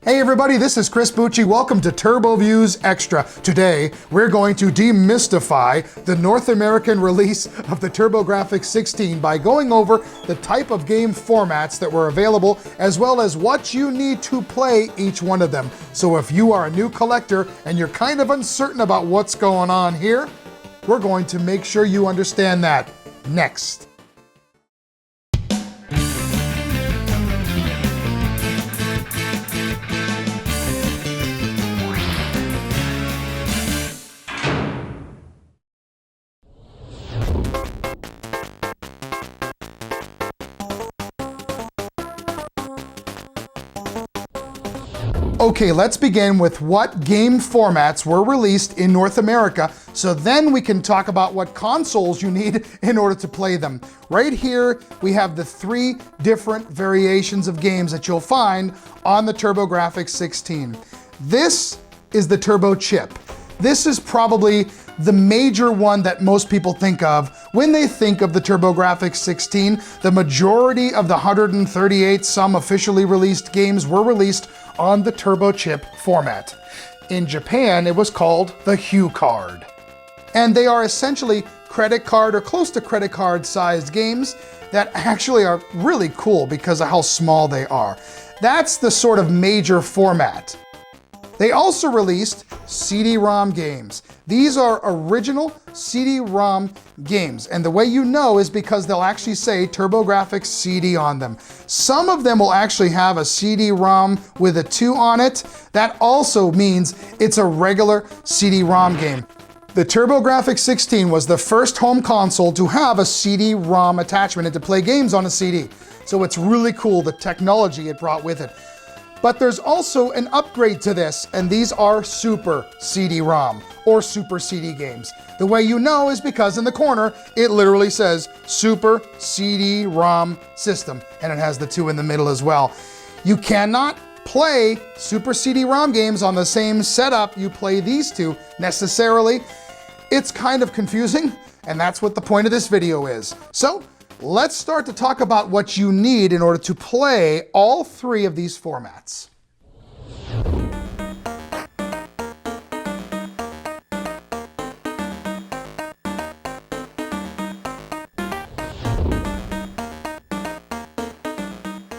Hey everybody, this is Chris Bucci. Welcome to TurboViews Extra. Today, we're going to demystify the North American release of the TurboGrafx-16 by going over the type of game formats that were available, as well as what you need to play each one of them. So if you are a new collector and you're kind of uncertain about what's going on here, we're going to make sure you understand that next. Okay, let's begin with what game formats were released in North America, so then we can talk about what consoles you need in order to play them. Right here, we have the three different variations of games that you'll find on the TurboGrafx-16. This is the Turbo chip. This is probably the major one that most people think of when they think of the TurboGrafx-16. The majority of the 138 some officially released games were released on the Turbo chip format. In Japan, it was called the HuCard. And they are essentially credit card or close to credit card sized games that actually are really cool because of how small they are. That's the sort of major format. They also released CD-ROM games. These are original CD-ROM games, and the way you know is because they'll actually say TurboGrafx CD on them. Some of them will actually have a CD-ROM with a 2 on it. That also means it's a regular CD-ROM game. The TurboGrafx-16 was the first home console to have a CD-ROM attachment and to play games on a CD. So it's really cool, the technology it brought with it. But there's also an upgrade to this, and these are Super CD-ROM or Super CD games. The way you know is because in the corner, it literally says Super CD-ROM System, and it has the 2 in the middle as well. You cannot play Super CD-ROM games on the same setup you play these two necessarily. It's kind of confusing, and that's what the point of this video is. So, let's start to talk about what you need in order to play all three of these formats.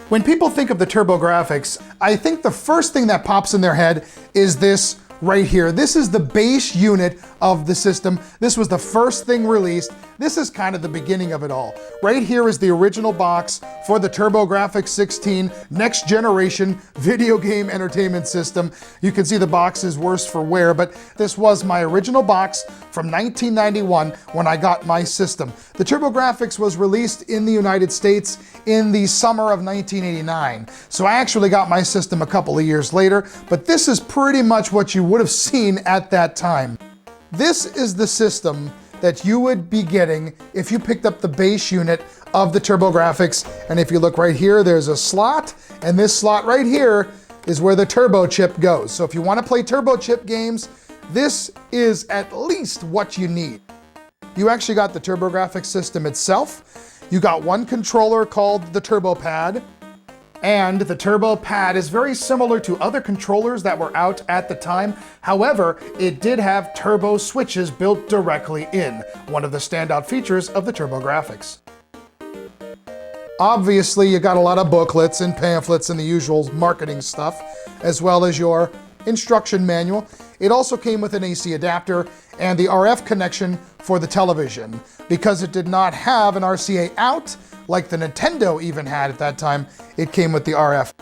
When people think of the TurboGrafx, I think the first thing that pops in their head is this right here. This is the base unit of the system. This was the first thing released. This is kind of the beginning of it all. Right here is the original box for the TurboGrafx-16 next generation video game entertainment system. You can see the box is worse for wear, but this was my original box from 1991 when I got my system. The TurboGrafx was released in the United States in the summer of 1989. So I actually got my system a couple of years later, but this is pretty much what you would have seen at that time. This is the system that you would be getting if you picked up the base unit of the TurboGrafx. And if you look right here, there's a slot, and this slot right here is where the turbo chip goes. So if you want to play turbo chip games, this is at least what you need. You actually got the TurboGrafx system itself. You got one controller called the Turbo Pad. And the Turbo Pad is very similar to other controllers that were out at the time. However, it did have turbo switches built directly in, one of the standout features of the TurboGrafx. Obviously, you got a lot of booklets and pamphlets and the usual marketing stuff, as well as your instruction manual. It also came with an AC adapter and the RF connection for the television. Because it did not have an RCA out, like the Nintendo even had at that time, it came with the RF.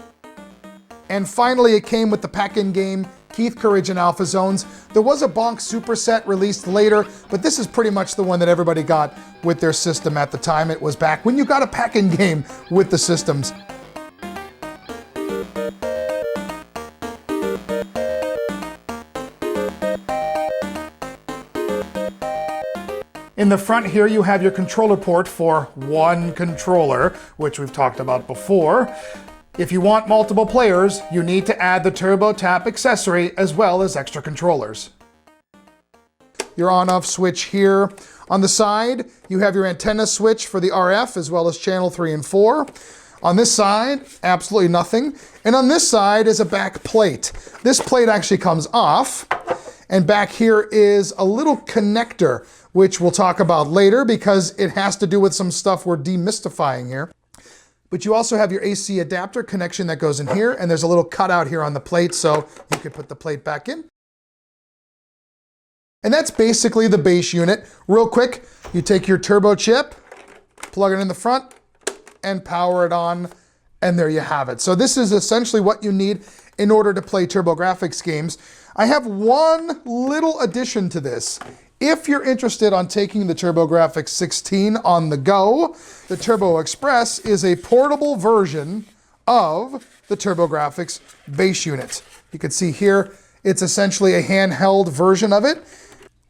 And finally, it came with the pack-in game, Keith Courage and Alpha Zones. There was a Bonk superset released later, but this is pretty much the one that everybody got with their system at the time. It was back when you got a pack-in game with the systems. In the front here, you have your controller port for one controller, which we've talked about before. If you want multiple players, you need to add the Turbo Tap accessory as well as extra controllers. Your on-off switch here. On the side, you have your antenna switch for the RF as well as channel 3 and 4. On this side, absolutely nothing. And on this side is a back plate. This plate actually comes off. And back here is a little connector, which we'll talk about later because it has to do with some stuff we're demystifying here. But you also have your AC adapter connection that goes in here, and there's a little cutout here on the plate, so you could put the plate back in. And that's basically the base unit. Real quick, you take your turbo chip, plug it in the front, and power it on, and there you have it. So this is essentially what you need in order to play TurboGrafx games. I have one little addition to this. If you're interested on taking the TurboGrafx-16 on the go, the Turbo Express is a portable version of the TurboGrafx base unit. You can see here, it's essentially a handheld version of it.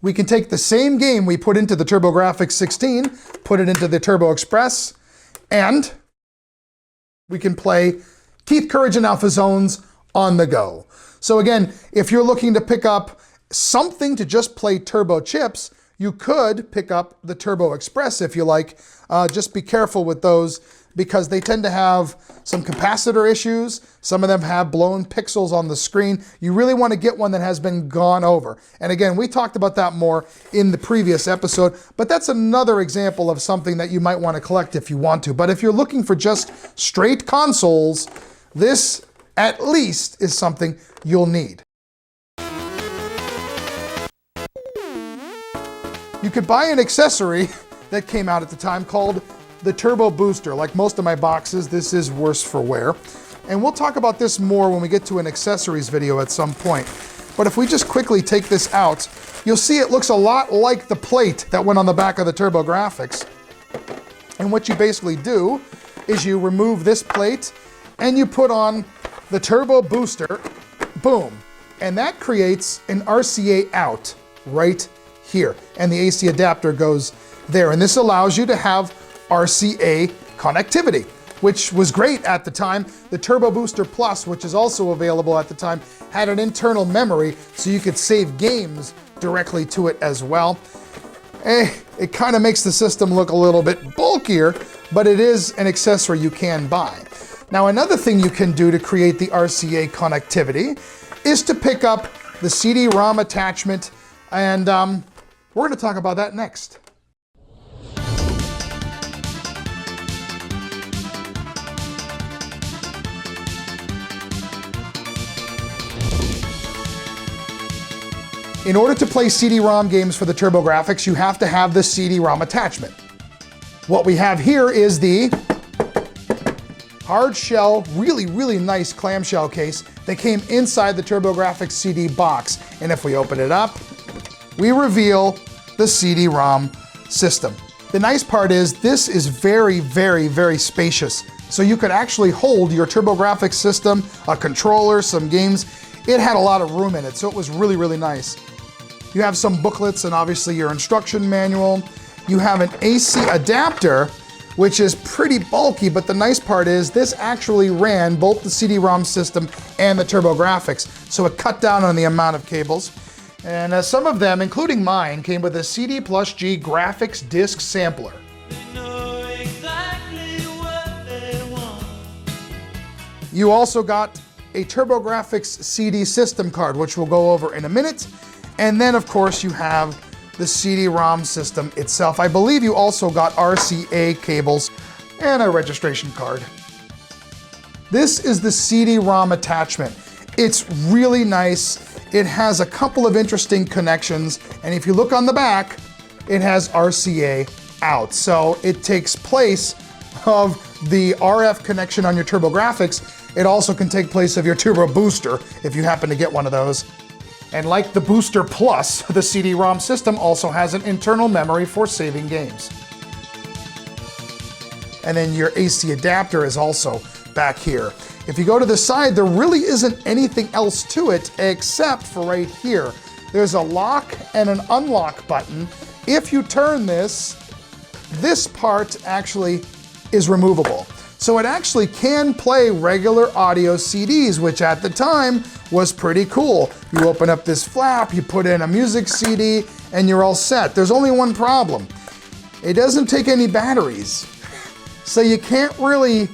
We can take the same game we put into the TurboGrafx-16, put it into the Turbo Express, and we can play Keith Courage and Alpha Zones on the go. So again, if you're looking to pick up something to just play turbo chips, you could pick up the Turbo Express if you like. Just be careful with those because they tend to have some capacitor issues. Some of them have blown pixels on the screen. You really want to get one that has been gone over. And again, we talked about that more in the previous episode, but that's another example of something that you might want to collect if you want to. But if you're looking for just straight consoles, this at least is something you'll need. You could buy an accessory that came out at the time called the Turbo Booster. Like most of my boxes, this is worse for wear. And we'll talk about this more when we get to an accessories video at some point. But if we just quickly take this out, you'll see it looks a lot like the plate that went on the back of the TurboGrafx. And what you basically do is you remove this plate and you put on the Turbo Booster, boom. And that creates an RCA out right here. And the AC adapter goes there. And this allows you to have RCA connectivity, which was great at the time. The TURBOBOOSTER-PLUS, which is also available at the time, had an internal memory so you could save games directly to it as well. It kind of makes the system look a little bit bulkier, but it is an accessory you can buy. Now, another thing you can do to create the RCA connectivity is to pick up the CD-ROM attachment, and we're going to talk about that next. In order to play CD-ROM games for the TurboGrafx, you have to have the CD-ROM attachment. What we have here is the hard shell, really nice clamshell case that came inside the TurboGrafx CD box. And if we open it up, we reveal the CD-ROM system. The nice part is this is very spacious. So you could actually hold your TurboGrafx system, a controller, some games. It had a lot of room in it, so it was really nice. You have some booklets and obviously your instruction manual. You have an AC adapter, which is pretty bulky, but the nice part is this actually ran both the CD-ROM system and the TurboGrafx, so it cut down on the amount of cables. And some of them, including mine, came with a CD+G graphics disc sampler. You also got a TurboGrafx CD system card, which we'll go over in a minute. And then, of course, you have the CD-ROM system itself. I believe you also got RCA cables and a registration card. This is the CD-ROM attachment. It's really nice. It has a couple of interesting connections, and if you look on the back, it has RCA out. So it takes place of the RF connection on your TurboGrafx. It also can take place of your Turbo Booster if you happen to get one of those. And like the Booster Plus, the CD-ROM system also has an internal memory for saving games. And then your AC adapter is also back here. If you go to the side, there really isn't anything else to it except for right here. There's a lock and an unlock button. If you turn this part actually is removable. So it actually can play regular audio CDs, which at the time was pretty cool. You open up this flap, you put in a music CD, and you're all set. There's only one problem. It doesn't take any batteries. So you can't really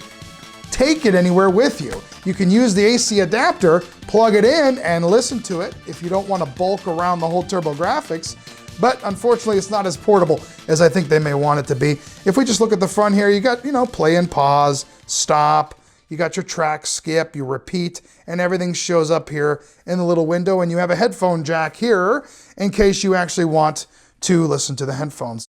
take it anywhere with you. You can use the AC adapter, plug it in, and listen to it if you don't want to bulk around the whole TurboGrafx. But unfortunately, it's not as portable as I think they may want it to be. If we just look at the front here, you got, play and pause, stop, you got your track skip, you repeat, and everything shows up here in the little window, and you have a headphone jack here in case you actually want to listen to the headphones.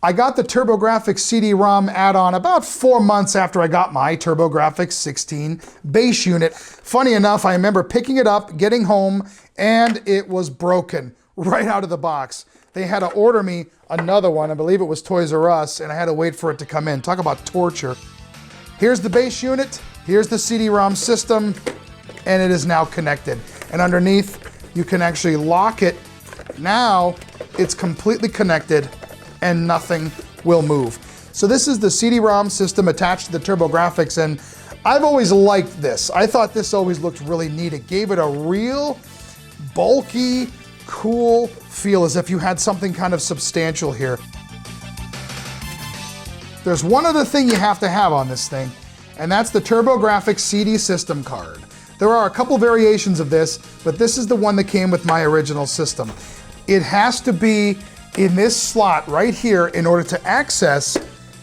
I got the TurboGrafx CD-ROM add-on about 4 months after I got my TurboGrafx-16 base unit. Funny enough, I remember picking it up, getting home, and it was broken right out of the box. They had to order me another one. I believe it was Toys R Us, and I had to wait for it to come in. Talk about torture. Here's the base unit, here's the CD-ROM system, and it is now connected. And underneath, you can actually lock it. Now, it's completely connected, and nothing will move. So this is the CD-ROM system attached to the TurboGrafx, and I've always liked this. I thought this always looked really neat. It gave it a real bulky, cool feel, as if you had something kind of substantial here. There's one other thing you have to have on this thing, and that's the TurboGrafx CD system card. There are a couple variations of this, but this is the one that came with my original system. It has to be in this slot right here in order to access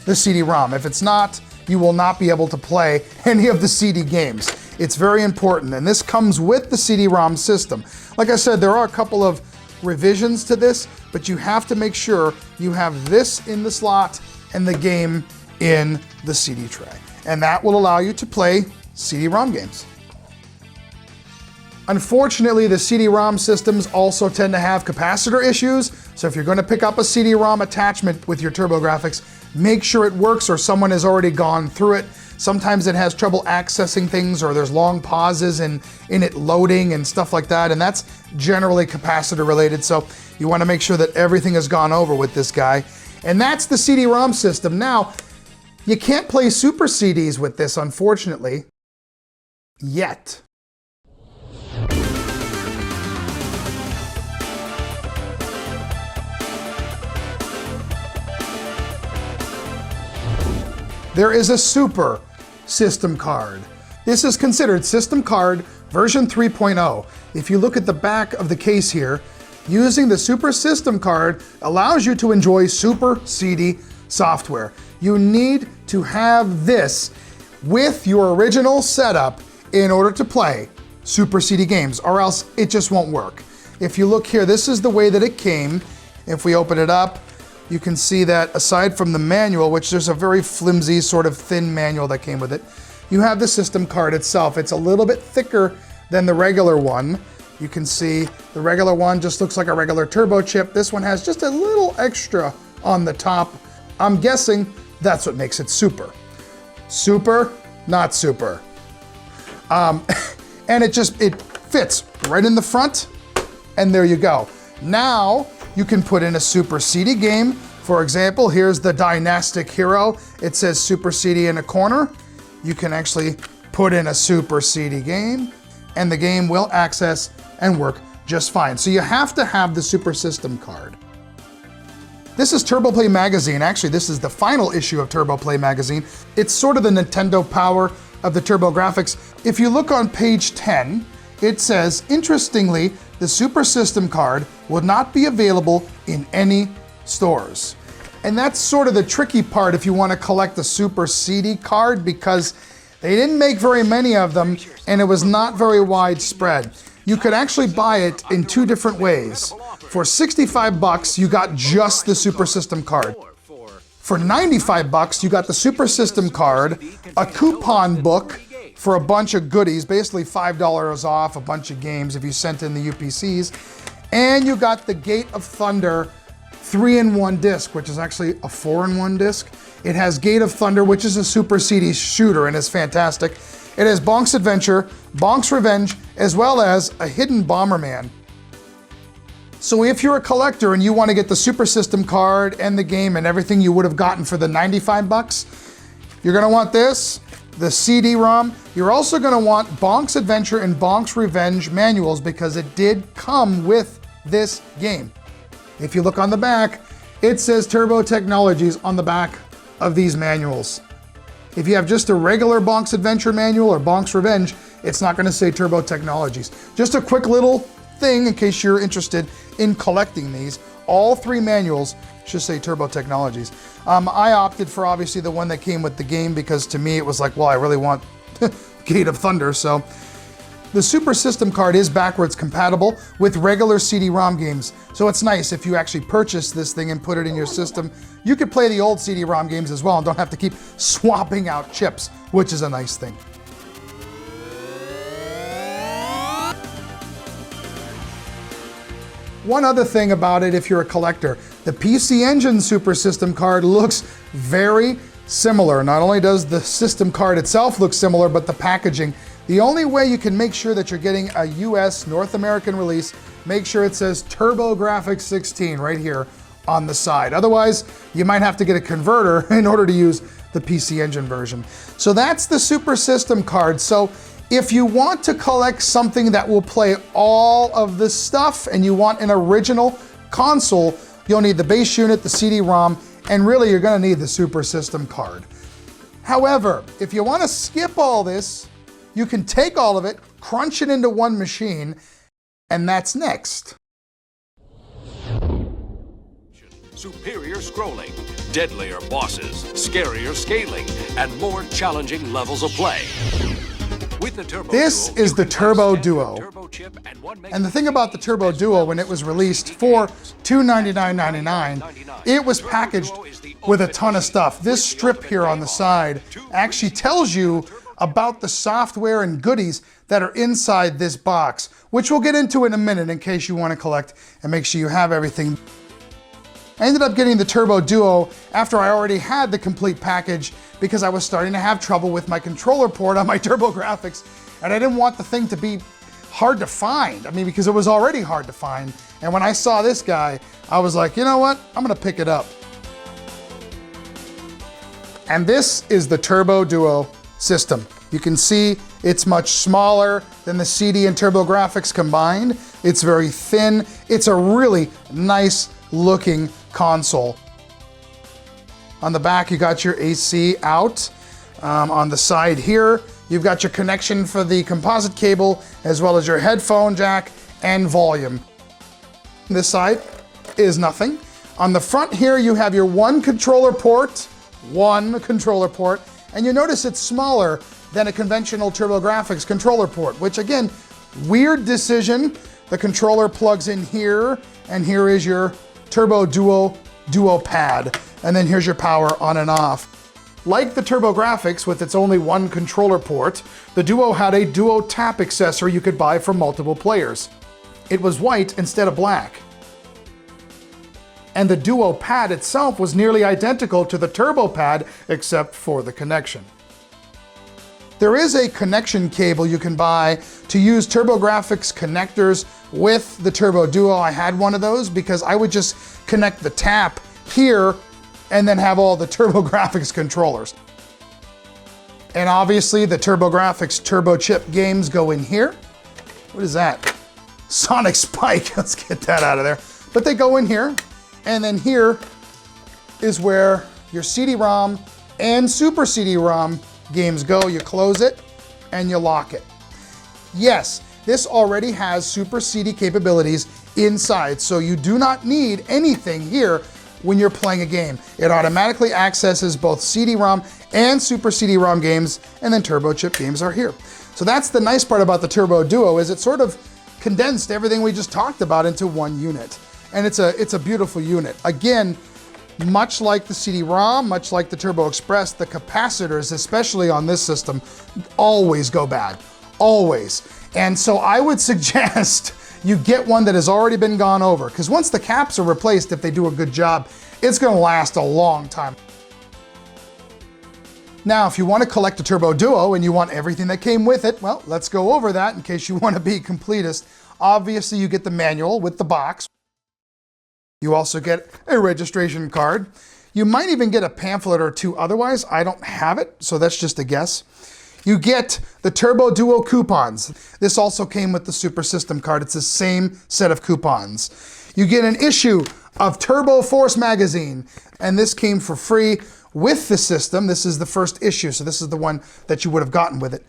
the CD-ROM. If it's not, you will not be able to play any of the CD games. It's very important, and this comes with the CD-ROM system. Like I said, there are a couple of revisions to this, but you have to make sure you have this in the slot and the game in the CD tray. And that will allow you to play CD-ROM games. Unfortunately, the CD-ROM systems also tend to have capacitor issues, so if you're going to pick up a CD-ROM attachment with your TurboGrafx, make sure it works or someone has already gone through it. Sometimes it has trouble accessing things, or there's long pauses in it loading and stuff like that, and that's generally capacitor related, so you want to make sure that everything has gone over with this guy. And that's the CD-ROM system. Now, you can't play super CDs with this, unfortunately, yet. There is a super system card. This is considered system card version 3.0. If you look at the back of the case here, using the super system card allows you to enjoy super CD software. You need to have this with your original setup in order to play super CD games, or else it just won't work. If you look here, this is the way that it came. If we open it up, you can see that aside from the manual, which there's a very flimsy sort of thin manual that came with it, you have the system card itself. It's a little bit thicker than the regular one. You can see the regular one just looks like a regular turbo chip. This one has just a little extra on the top. I'm guessing that's what makes it super. Super, not super. And it fits right in the front, and there you go. Now, you can put in a super CD game. For example, here's the Dynastic Hero. It says Super CD in a corner. You can actually put in a super CD game, and the game will access and work just fine. So you have to have the super system card. This is TurboPlay Magazine. Actually, this is the final issue of TurboPlay Magazine. It's sort of the Nintendo Power of the TurboGrafx. If you look on page 10, it says, interestingly, the Super System card will not be available in any stores. And that's sort of the tricky part if you want to collect a Super CD card, because they didn't make very many of them and it was not very widespread. You could actually buy it in two different ways. For 65 bucks, you got just the Super System card. For 95 bucks, you got the Super System card, a coupon book for a bunch of goodies, basically $5 off a bunch of games if you sent in the UPCs, and you got the Gate of Thunder 3-in-1 disc, which is actually a 4-in-1 disc. It has Gate of Thunder, which is a Super CD shooter and is fantastic. It has Bonk's Adventure, Bonk's Revenge, as well as a hidden Bomberman. So if you're a collector and you want to get the Super System card and the game and everything you would have gotten for the 95 bucks, you're going to want this, the CD-ROM. You're also going to want Bonk's Adventure and Bonk's Revenge manuals, because it did come with this game. If you look on the back, it says Turbo Technologies on the back of these manuals. If you have just a regular Bonk's Adventure Manual or Bonk's Revenge, it's not gonna say Turbo Technologies. Just a quick little thing in case you're interested in collecting these. All three manuals should say Turbo Technologies. I opted for obviously the one that came with the game because to me it was like, well, I really want Gate of Thunder, so. The Super System card is backwards compatible with regular CD-ROM games, so it's nice if you actually purchase this thing and put it in your system. You could play the old CD-ROM games as well and don't have to keep swapping out chips, which is a nice thing. One other thing about it, if you're a collector, the PC Engine Super System card looks very similar. Not only does the system card itself look similar, but the packaging. The only way you can make sure that you're getting a US North American release, make sure it says TurboGrafx-16 right here on the side. Otherwise, you might have to get a converter in order to use the PC Engine version. So that's the Super System card. So if you want to collect something that will play all of this stuff and you want an original console, you'll need the base unit, the CD-ROM, and really you're gonna need the Super System card. However, if you wanna skip all this, you can take all of it, crunch it into one machine, and that's next. Superior scrolling, deadlier bosses, scarier scaling, and more challenging levels of play. With the This is the TurboDuo. And the thing about the TurboDuo, when it was released for $299.99, it was packaged with a ton of stuff. This strip here on the side actually tells you about the software and goodies that are inside this box, which we'll get into in a minute in case you want to collect and make sure you have everything. I ended up getting the TurboDuo after I already had the complete package because I was starting to have trouble with my controller port on my TurboGrafx, and I didn't want the thing to be hard to find. I mean, because it was already hard to find. And when I saw this guy, I was like, you know what? I'm gonna pick it up. And this is the TurboDuo system. You can see it's much smaller than the CD and TurboGrafx combined. It's very thin. It's a really nice looking console. On the back, you got your AC out. On the side here, you've got your connection for the composite cable, as well as your headphone jack and volume. This side is nothing. On the front here, you have your one controller port, and you notice it's smaller than a conventional TurboGrafx controller port, which again, weird decision. The controller plugs in here, and here is your TurboDuo Duo pad, and then here's your power on and off. Like the TurboGrafx with its only one controller port, the Duo had a Duo tap accessory you could buy for multiple players. It was white instead of black. And the Duo pad itself was nearly identical to the Turbo pad, except for the connection. There is a connection cable you can buy to use TurboGrafx connectors with the TurboDuo. I had one of those because I would just connect the tap here and then have all the TurboGrafx controllers. And obviously the TurboGrafx Turbo Chip games go in here. What is that? Sonic Spike, let's get that out of there. But they go in here, and then here is where your CD-ROM and Super CD-ROM games go. You close it and you lock it. Yes, this already has Super CD capabilities inside, so you do not need anything here when you're playing a game. It automatically accesses both CD-ROM and Super CD-ROM games, and then Turbo Chip games are here. So that's the nice part about the TurboDuo, is it sort of condensed everything we just talked about into one unit. And it's a beautiful unit. Again, much like the CD-ROM, much like the Turbo Express, the capacitors, especially on this system, always go bad, always. And so I would suggest you get one that has already been gone over, because once the caps are replaced, if they do a good job, it's gonna last a long time. Now, if you want to collect a TurboDuo and you want everything that came with it, well, let's go over that in case you want to be completist. Obviously, you get the manual with the box. You also get a registration card. You might even get a pamphlet or two otherwise. I don't have it, so that's just a guess. You get the TurboDuo coupons. This also came with the Super System card. It's the same set of coupons. You get an issue of Turbo Force magazine, and this came for free with the system. This is the first issue, so this is the one that you would have gotten with it.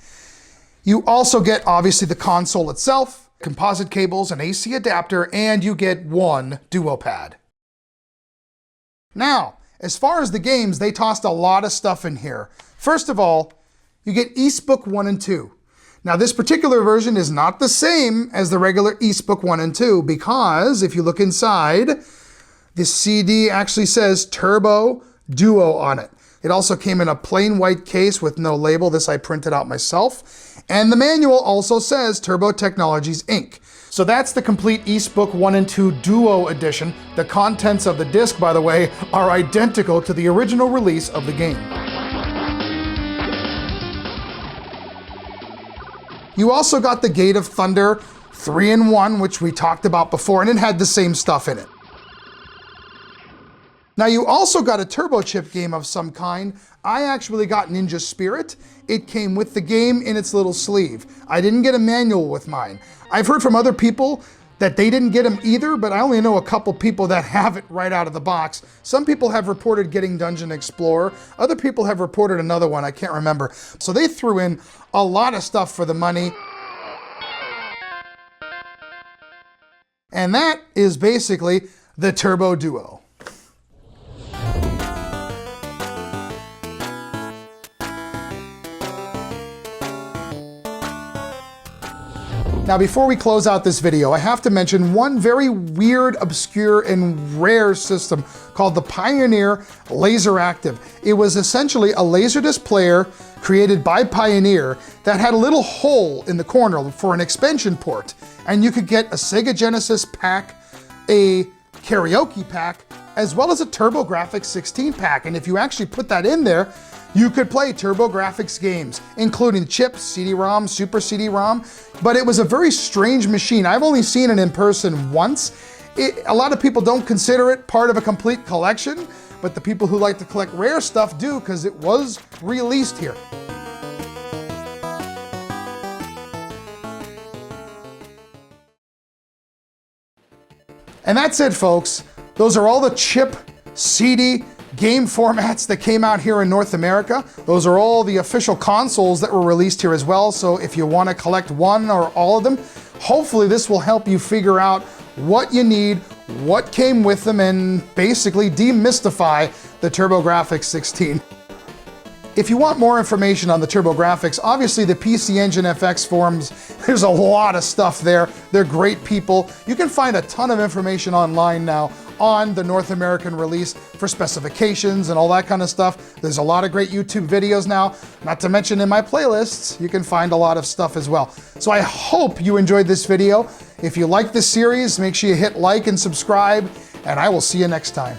You also get, obviously, the console itself, composite cables, an AC adapter, and you get one Duo pad. Now, as far as the games, they tossed a lot of stuff in here. First of all, you get Eastbook 1 and 2. Now, this particular version is not the same as the regular Eastbook 1 and 2 because if you look inside, the CD actually says TurboDuo on it. It also came in a plain white case with no label. This I printed out myself. And the manual also says Turbo Technologies, Inc. So that's the complete Eastbook 1 and 2 Duo edition. The contents of the disc, by the way, are identical to the original release of the game. You also got the Gate of Thunder 3-in-1, which we talked about before, and it had the same stuff in it. Now you also got a turbo chip game of some kind. I actually got Ninja Spirit. It came with the game in its little sleeve. I didn't get a manual with mine. I've heard from other people that they didn't get them either, but I only know a couple people that have it right out of the box. Some people have reported getting Dungeon Explorer. Other people have reported another one, I can't remember. So they threw in a lot of stuff for the money. And that is basically the TurboDuo. Now, before we close out this video, I have to mention one very weird, obscure, and rare system called the Pioneer LaserActive. It was essentially a Laserdisc player created by Pioneer that had a little hole in the corner for an expansion port. And you could get a Sega Genesis pack, a karaoke pack, as well as a TurboGrafx-16 pack. And if you actually put that in there, you could play TurboGrafx games, including chips, CD-ROM, Super CD-ROM, but it was a very strange machine. I've only seen it in person once. A lot of people don't consider it part of a complete collection, but the people who like to collect rare stuff do because it was released here. And that's it, folks. Those are all the chip, CD, game formats that came out here in North America. Those are all the official consoles that were released here as well. So if you want to collect one or all of them, hopefully this will help you figure out what you need, what came with them, and basically demystify the TurboGrafx-16. If you want more information on the TurboGrafx, obviously the PC Engine FX forums, there's a lot of stuff there. They're great people. You can find a ton of information online now on the North American release for specifications and all that kind of stuff. There's a lot of great YouTube videos now, not to mention in my playlists, you can find a lot of stuff as well. So I hope you enjoyed this video. If you like this series, make sure you hit like and subscribe, and I will see you next time.